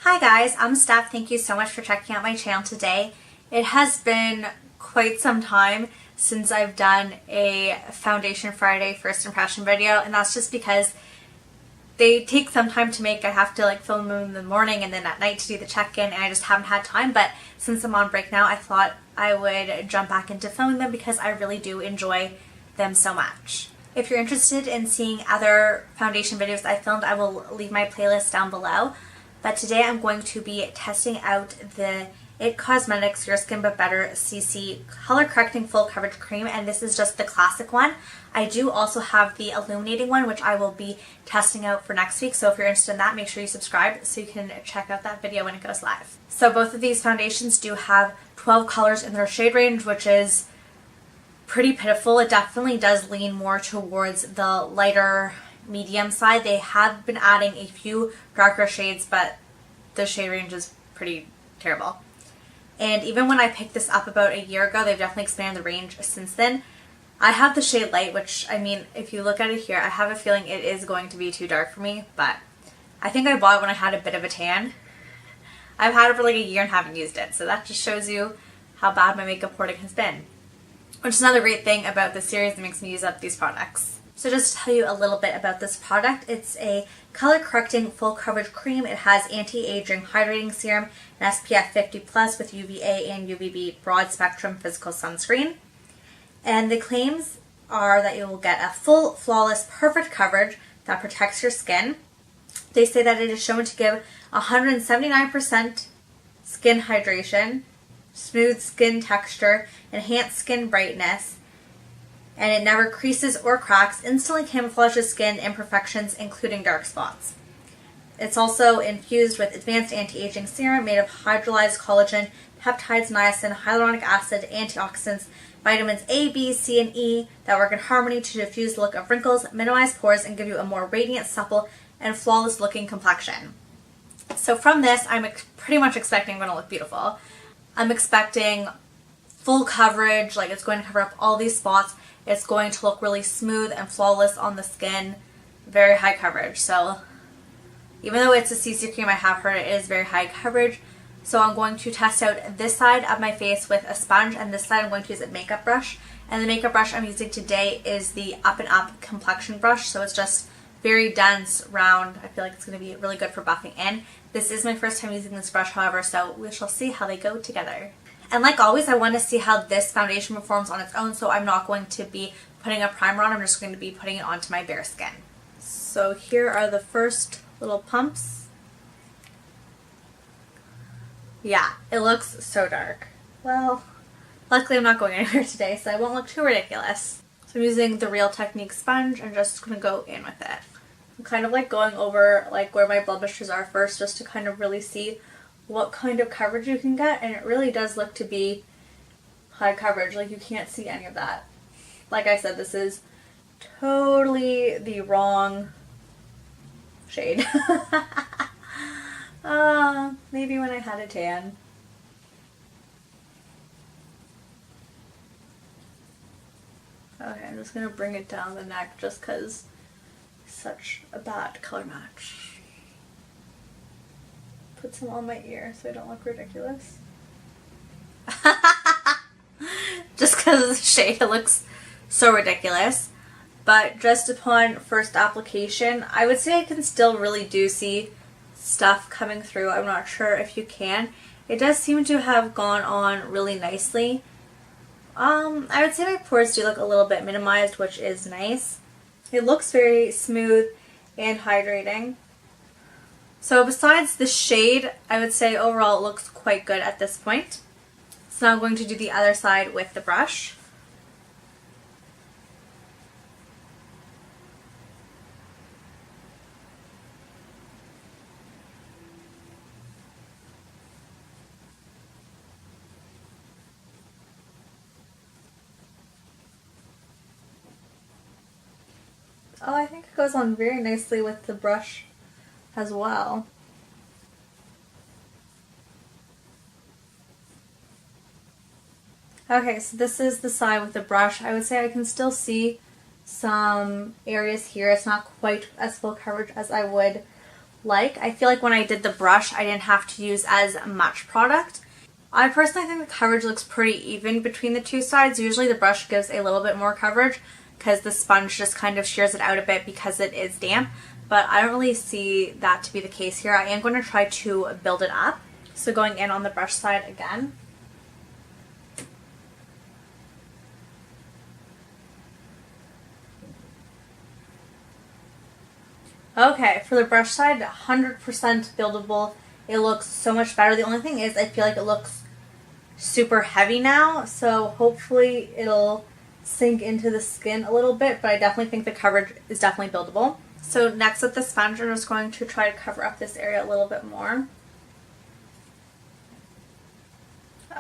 Hi guys, I'm Steph. Thank you so much for checking out my channel today. It has been quite some time since I've done a Foundation Friday first impression video, and that's just because they take some time to make. I have to film them in the morning and then at night to do the check-in, and I just haven't had time. But since I'm on break now, I thought I would jump back into filming them because I really do enjoy them so much. If you're interested in seeing other foundation videos I filmed, I will leave my playlist down below. But today I'm going to be testing out the IT Cosmetics Your Skin But Better CC Color Correcting Full Coverage Cream, and this is just the classic one. I do also have the illuminating one, which I will be testing out for next week, so if you're interested in that, make sure you subscribe so you can check out that video when it goes live. So both of these foundations do have 12 colors in their shade range, which is pretty pitiful. It definitely does lean more towards the lighter medium side. They have been adding a few darker shades, but the shade range is pretty terrible. And even when I picked this up about a year ago, they've definitely expanded the range since then. I have the shade light, which, I mean, if you look at it here, I have a feeling it is going to be too dark for me, but I think I bought it when I had a bit of a tan. I've had it for like a year and haven't used it, so that just shows you how bad my makeup hoarding has been. Which is another great thing about this series that makes me use up these products. So just to tell you a little bit about this product, it's a color correcting full coverage cream. It has anti-aging hydrating serum and SPF 50+ with UVA and UVB broad spectrum physical sunscreen. And the claims are that you will get a full, flawless, perfect coverage that protects your skin. They say that it is shown to give 179% skin hydration, smooth skin texture, enhanced skin brightness, and it never creases or cracks, instantly camouflages skin imperfections, including dark spots. It's also infused with advanced anti-aging serum made of hydrolyzed collagen, peptides, niacin, hyaluronic acid, antioxidants, vitamins A, B, C, and E that work in harmony to diffuse the look of wrinkles, minimize pores, and give you a more radiant, supple, and flawless looking complexion. So from this, I'm pretty much expecting I'm going to look beautiful. I'm expecting full coverage, like it's going to cover up all these spots. It's going to look really smooth and flawless on the skin. Very high coverage. So even though it's a CC cream, I have heard it is very high coverage. So I'm going to test out this side of my face with a sponge, and this side I'm going to use a makeup brush. And the makeup brush I'm using today is the Up and Up complexion brush. So it's just very dense, round. I feel like it's going to be really good for buffing in. This is my first time using this brush, however, so we shall see how they go together. And like always, I want to see how this foundation performs on its own, so I'm not going to be putting a primer on. I'm just going to be putting it onto my bare skin. So here are the first little pumps. Yeah, it looks so dark. Well, luckily I'm not going anywhere today, so I won't look too ridiculous. So I'm using the Real Technique sponge and just going to go in with it. I'm kind of going over where my blemishes are first, just to kind of really see what kind of coverage you can get, and it really does look to be high coverage. You can't see any of that. Like I said, this is totally the wrong shade. Maybe when I had a tan. Okay, I'm just going to bring it down the neck just because it's such a bad color match. Put some on my ear so I don't look ridiculous. Just because of the shade, it looks so ridiculous. But just upon first application, I would say I can still really do see stuff coming through. I'm not sure if you can. It does seem to have gone on really nicely. I would say my pores do look a little bit minimized, which is nice. It looks very smooth and hydrating. So besides the shade, I would say overall it looks quite good at this point. So now I'm going to do the other side with the brush. Oh, I think it goes on very nicely with the brush as well. Okay, so this is the side with the brush. I would say I can still see some areas here. It's not quite as full coverage as I would like. I feel like when I did the brush, I didn't have to use as much product. I personally think the coverage looks pretty even between the two sides. Usually the brush gives a little bit more coverage because the sponge just kind of shears it out a bit because it is damp. But I don't really see that to be the case here. I am going to try to build it up. So going in on the brush side again. Okay, for the brush side, 100% buildable. It looks so much better. The only thing is I feel like it looks super heavy now, so hopefully it'll sink into the skin a little bit, but I definitely think the coverage is definitely buildable. So next with the sponge, I'm just going to try to cover up this area a little bit more.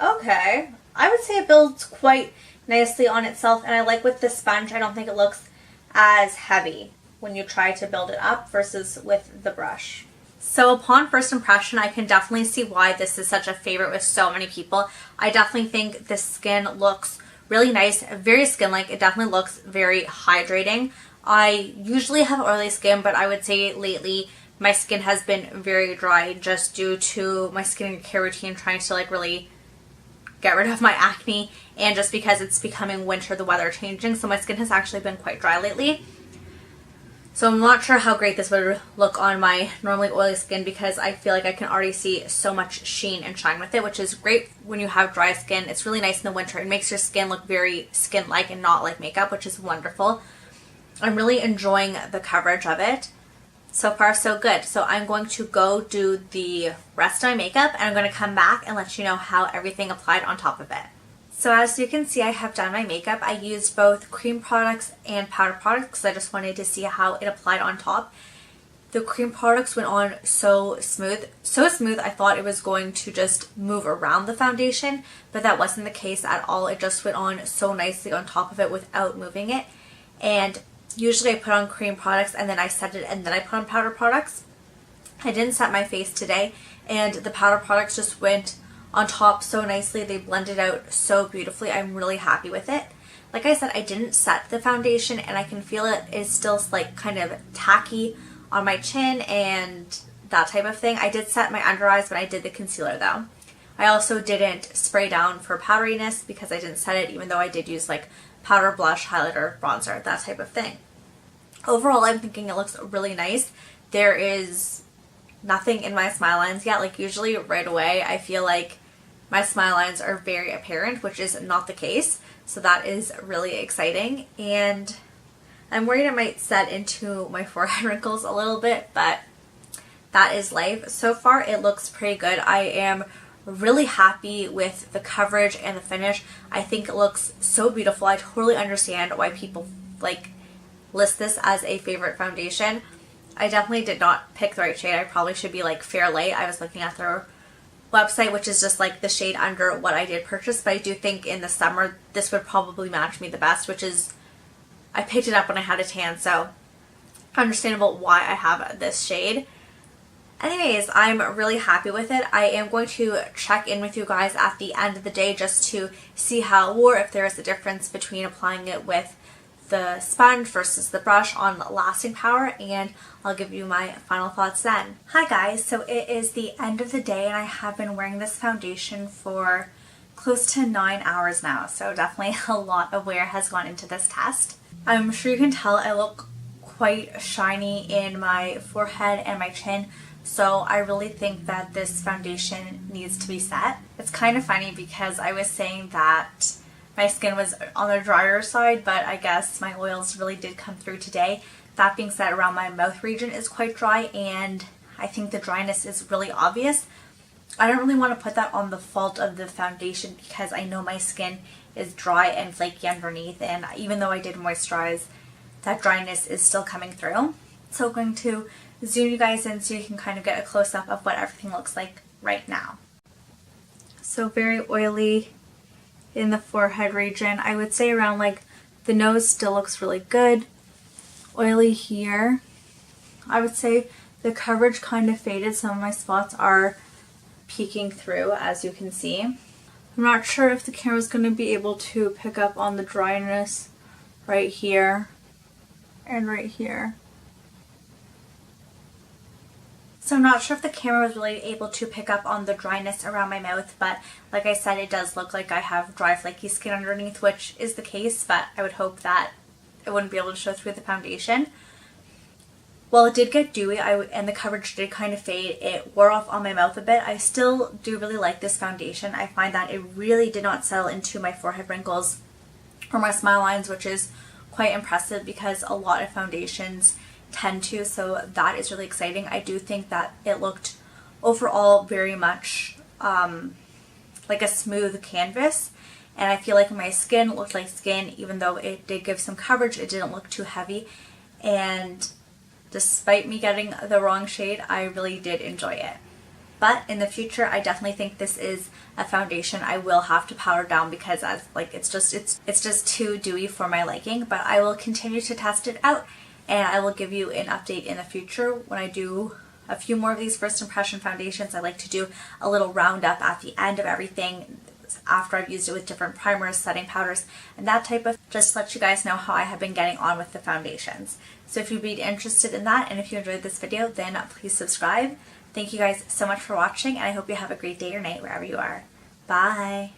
Okay, I would say it builds quite nicely on itself, and I like with the sponge, I don't think it looks as heavy when you try to build it up versus with the brush. So upon first impression, I can definitely see why this is such a favorite with so many people. I definitely think the skin looks really nice, very skin-like. It definitely looks very hydrating. I usually have oily skin, but I would say lately my skin has been very dry just due to my skincare routine trying to like really get rid of my acne, and just because it's becoming winter, the weather changing, so my skin has actually been quite dry lately. So I'm not sure how great this would look on my normally oily skin because I feel like I can already see so much sheen and shine with it, which is great when you have dry skin. It's really nice in the winter. It makes your skin look very skin-like and not like makeup, which is wonderful. I'm really enjoying the coverage of it. So far, so good. So I'm going to go do the rest of my makeup, and I'm going to come back and let you know how everything applied on top of it. So as you can see, I have done my makeup. I used both cream products and powder products because I just wanted to see how it applied on top. The cream products went on so smooth. So smooth I thought it was going to just move around the foundation, but that wasn't the case at all. It just went on so nicely on top of it without moving it. And usually I put on cream products and then I set it and then I put on powder products. I didn't set my face today, and the powder products just went on top so nicely. They blended out so beautifully. I'm really happy with it. Like I said, I didn't set the foundation and I can feel it is still like kind of tacky on my chin and that type of thing. I did set my under eyes when I did the concealer though. I also didn't spray down for powderiness because I didn't set it, even though I did use like powder, blush, highlighter, bronzer, that type of thing. Overall, I'm thinking it looks really nice. There is nothing in my smile lines yet. Like usually right away I feel like my smile lines are very apparent, which is not the case. So that is really exciting. And I'm worried it might set into my forehead wrinkles a little bit, but that is life. So far it looks pretty good. I am really happy with the coverage and the finish. I think it looks so beautiful. I totally understand why people like list this as a favorite foundation. I definitely did not pick the right shade. I probably should be like Fair Light. I was looking at their website, which is just like the shade under what I did purchase, but I do think in the summer this would probably match me the best, which is I picked it up when I had a tan, so understandable why I have this shade. Anyways, I'm really happy with it. I am going to check in with you guys at the end of the day just to see how it wore, if there is a difference between applying it with the sponge versus the brush on lasting power, and I'll give you my final thoughts then. Hi guys, so it is the end of the day and I have been wearing this foundation for close to 9 hours now, so definitely a lot of wear has gone into this test. I'm sure you can tell I look quite shiny in my forehead and my chin, so I really think that this foundation needs to be set. It's kind of funny because I was saying that my skin was on the drier side, but I guess my oils really did come through today. That being said, around my mouth region is quite dry, and I think the dryness is really obvious. I don't really want to put that on the fault of the foundation because I know my skin is dry and flaky underneath, and even though I did moisturize, that dryness is still coming through. So I'm going to zoom you guys in so you can kind of get a close-up of what everything looks like right now. So very oily in the forehead region. I would say around like the nose still looks really good. Oily here. I would say the coverage kind of faded. Some of my spots are peeking through, as you can see. I'm not sure if the camera is going to be able to pick up on the dryness right here and right here. So I'm not sure if the camera was really able to pick up on the dryness around my mouth, but like I said, it does look like I have dry, flaky skin underneath, which is the case, but I would hope that it wouldn't be able to show through the foundation. While it did get dewy and the coverage did kind of fade, it wore off on my mouth a bit. I still do really like this foundation. I find that it really did not settle into my forehead wrinkles or my smile lines, which is quite impressive because a lot of foundations tend to, so that is really exciting. I do think that it looked overall very much like a smooth canvas, and I feel like my skin looked like skin. Even though it did give some coverage, it didn't look too heavy, and despite me getting the wrong shade, I really did enjoy it. But in the future, I definitely think this is a foundation I will have to powder down because it's just too dewy for my liking. But I will continue to test it out, and I will give you an update in the future when I do a few more of these first impression foundations. I like to do a little roundup at the end of everything after I've used it with different primers, setting powders, and that type of, just to let you guys know how I have been getting on with the foundations. So if you'd be interested in that, and if you enjoyed this video, then please subscribe. Thank you guys so much for watching, and I hope you have a great day or night wherever you are. Bye!